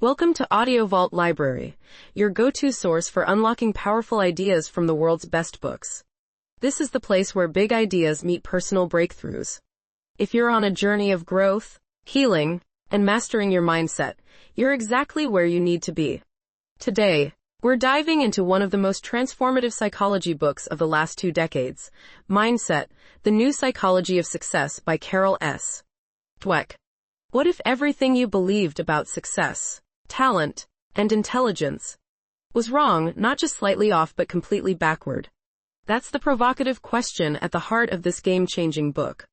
Welcome to Audio Vault Library, your go-to source for unlocking powerful ideas from the world's best books. This is the place where big ideas meet personal breakthroughs. If you're on a journey of growth, healing, and mastering your mindset, you're exactly where you need to be. Today, we're diving into one of the most transformative psychology books of the last 2 decades, Mindset, The New Psychology of Success by Carol S. Dweck. What if everything you believed about success, talent, and intelligence was wrong, not just slightly off but completely backward? That's the provocative question at the heart of this game-changing book.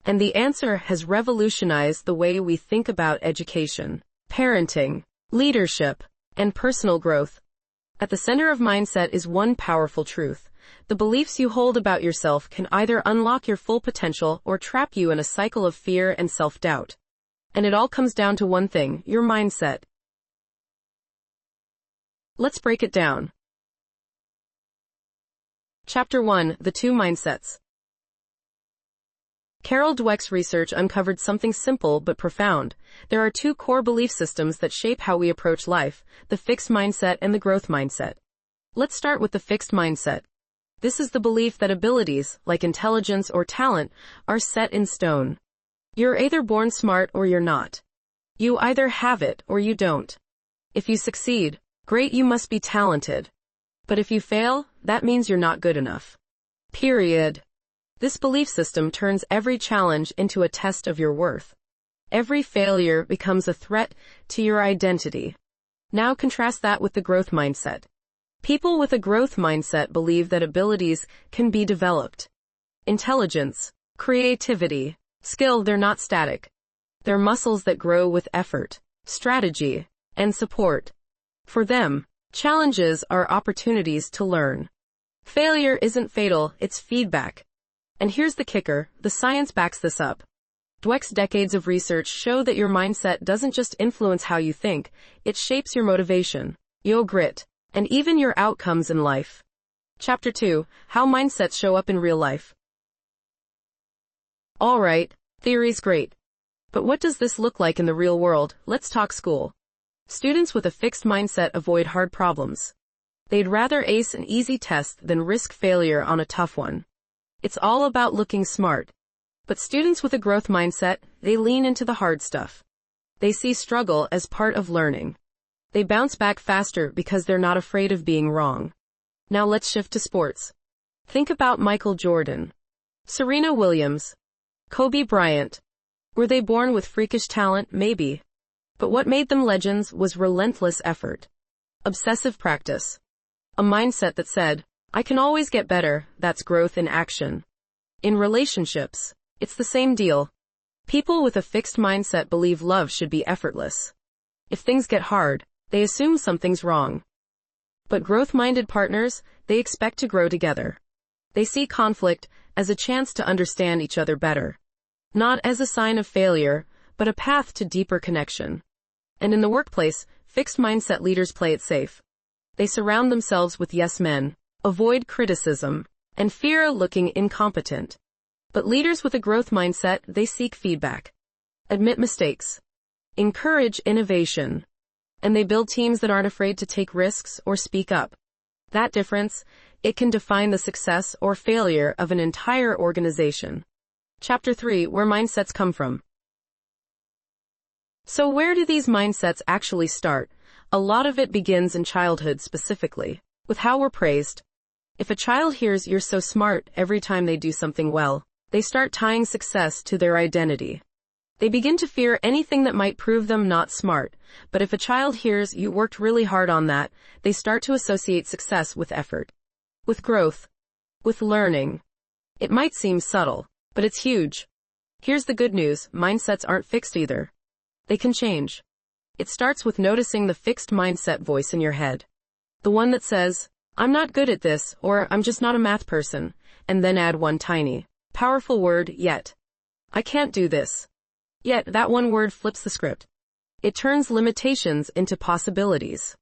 And the answer has revolutionized the way we think about education, parenting, leadership, and personal growth. At the center of Mindset is one powerful truth. The beliefs you hold about yourself can either unlock your full potential or trap you in a cycle of fear and self-doubt. And it all comes down to one thing, your mindset. Let's break it down. Chapter 1, The Two Mindsets. Carol Dweck's research uncovered something simple but profound. There are 2 core belief systems that shape how we approach life, the fixed mindset and the growth mindset. Let's start with the fixed mindset. This is the belief that abilities, like intelligence or talent, are set in stone. You're either born smart or you're not. You either have it or you don't. If you succeed, great, you must be talented. But if you fail, that means you're not good enough. Period. This belief system turns every challenge into a test of your worth. Every failure becomes a threat to your identity. Now contrast that with the growth mindset. People with a growth mindset believe that abilities can be developed. Intelligence, creativity, skill, they're not static. They're muscles that grow with effort, strategy, and support. For them, challenges are opportunities to learn. Failure isn't fatal, it's feedback. And here's the kicker, the science backs this up. Dweck's decades of research show that your mindset doesn't just influence how you think, it shapes your motivation, your grit, and even your outcomes in life. Chapter 2, How Mindsets Show Up in Real Life. Alright, theory's great. But what does this look like in the real world? Let's talk school. Students with a fixed mindset avoid hard problems. They'd rather ace an easy test than risk failure on a tough one. It's all about looking smart. But students with a growth mindset, they lean into the hard stuff. They see struggle as part of learning. They bounce back faster because they're not afraid of being wrong. Now let's shift to sports. Think about Michael Jordan, Serena Williams, Kobe Bryant. Were they born with freakish talent? Maybe. But what made them legends was relentless effort. Obsessive practice. A mindset that said, I can always get better. That's growth in action. In relationships, it's the same deal. People with a fixed mindset believe love should be effortless. If things get hard, they assume something's wrong. But growth-minded partners, they expect to grow together. They see conflict as a chance to understand each other better. Not as a sign of failure, but a path to deeper connection. And in the workplace, fixed mindset leaders play it safe. They surround themselves with yes men, avoid criticism, and fear looking incompetent. But leaders with a growth mindset, they seek feedback, admit mistakes, encourage innovation, and they build teams that aren't afraid to take risks or speak up. That difference, it can define the success or failure of an entire organization. Chapter 3, Where Mindsets Come From. So where do these mindsets actually start? A lot of it begins in childhood specifically, with how we're praised. If a child hears you're so smart every time they do something well, they start tying success to their identity. They begin to fear anything that might prove them not smart, but if a child hears you worked really hard on that, they start to associate success with effort, with growth, with learning. It might seem subtle, but it's huge. Here's the good news, mindsets aren't fixed either. They can change. It starts with noticing the fixed mindset voice in your head. The one that says, I'm not good at this, or I'm just not a math person, and then add one tiny, powerful word, yet. I can't do this. Yet, that one word flips the script. It turns limitations into possibilities.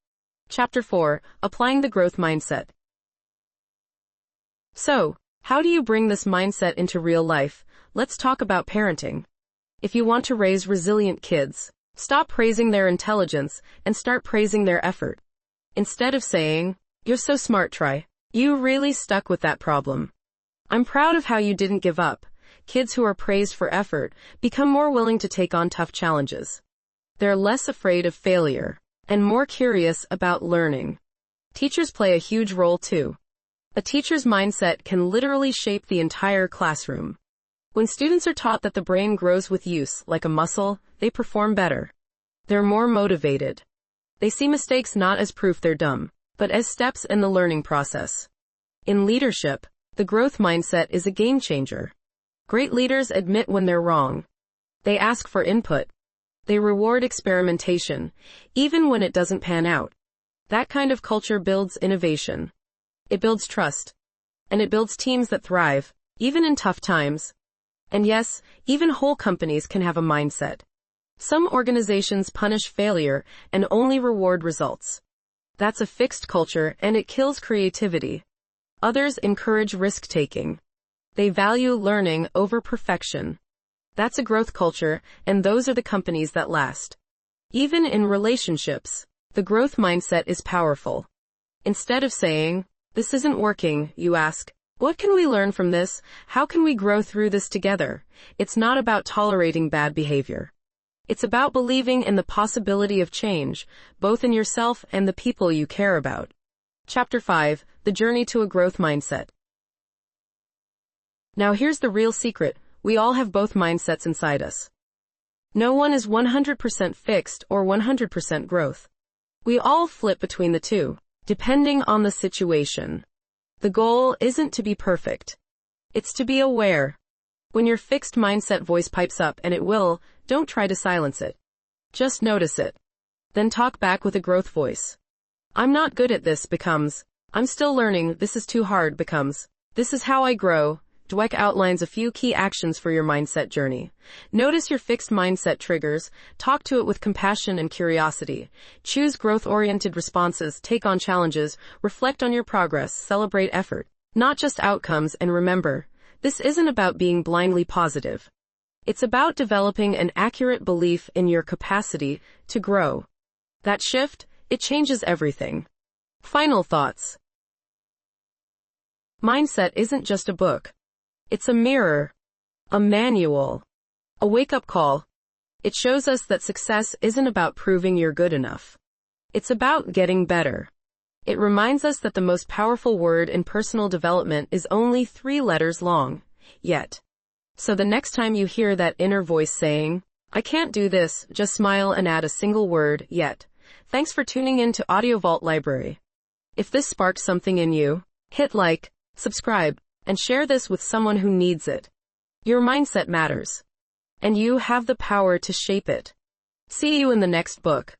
Chapter 4, Applying the Growth Mindset. So, how do you bring this mindset into real life? Let's talk about parenting. If you want to raise resilient kids, Stop praising their intelligence and start praising their effort. Instead of saying, "You're so smart, try. You really stuck with that problem. I'm proud of how you didn't give up." Kids who are praised for effort become more willing to take on tough challenges. They're less afraid of failure and more curious about learning. Teachers play a huge role too. A teacher's mindset can literally shape the entire classroom. When students are taught that the brain grows with use, like a muscle, they perform better. They're more motivated. They see mistakes not as proof they're dumb, but as steps in the learning process. In leadership, the growth mindset is a game changer. Great leaders admit when they're wrong. They ask for input. They reward experimentation, even when it doesn't pan out. That kind of culture builds innovation. It builds trust. And it builds teams that thrive, even in tough times. And yes, even whole companies can have a mindset. Some organizations punish failure and only reward results. That's a fixed culture and it kills creativity. Others encourage risk-taking. They value learning over perfection. That's a growth culture, and those are the companies that last. Even in relationships, the growth mindset is powerful. Instead of saying, "This isn't working," you ask, "What can we learn from this? How can we grow through this together?" It's not about tolerating bad behavior. It's about believing in the possibility of change, both in yourself and the people you care about. Chapter 5, The Journey to a Growth Mindset. Now here's the real secret. We all have both mindsets inside us. No one is 100% fixed or 100% growth. We all flip between the two, depending on the situation. The goal isn't to be perfect. It's to be aware. When your fixed mindset voice pipes up, and it will, don't try to silence it. Just notice it. Then talk back with a growth voice. "I'm not good at this" becomes, "I'm still learning." "This is too hard" becomes, "This is how I grow." Dweck outlines a few key actions for your mindset journey. Notice your fixed mindset triggers, talk to it with compassion and curiosity. Choose growth-oriented responses, take on challenges, reflect on your progress, celebrate effort, not just outcomes, and remember, this isn't about being blindly positive. It's about developing an accurate belief in your capacity to grow. That shift, it changes everything. Final thoughts. Mindset isn't just a book. It's a mirror, a manual, a wake-up call. It shows us that success isn't about proving you're good enough. It's about getting better. It reminds us that the most powerful word in personal development is only 3 letters long, yet. So the next time you hear that inner voice saying, "I can't do this," just smile and add a single word, "yet." Thanks for tuning in to Audio Vault Library. If this sparked something in you, hit like, subscribe, and share this with someone who needs it. Your mindset matters. And you have the power to shape it. See you in the next book.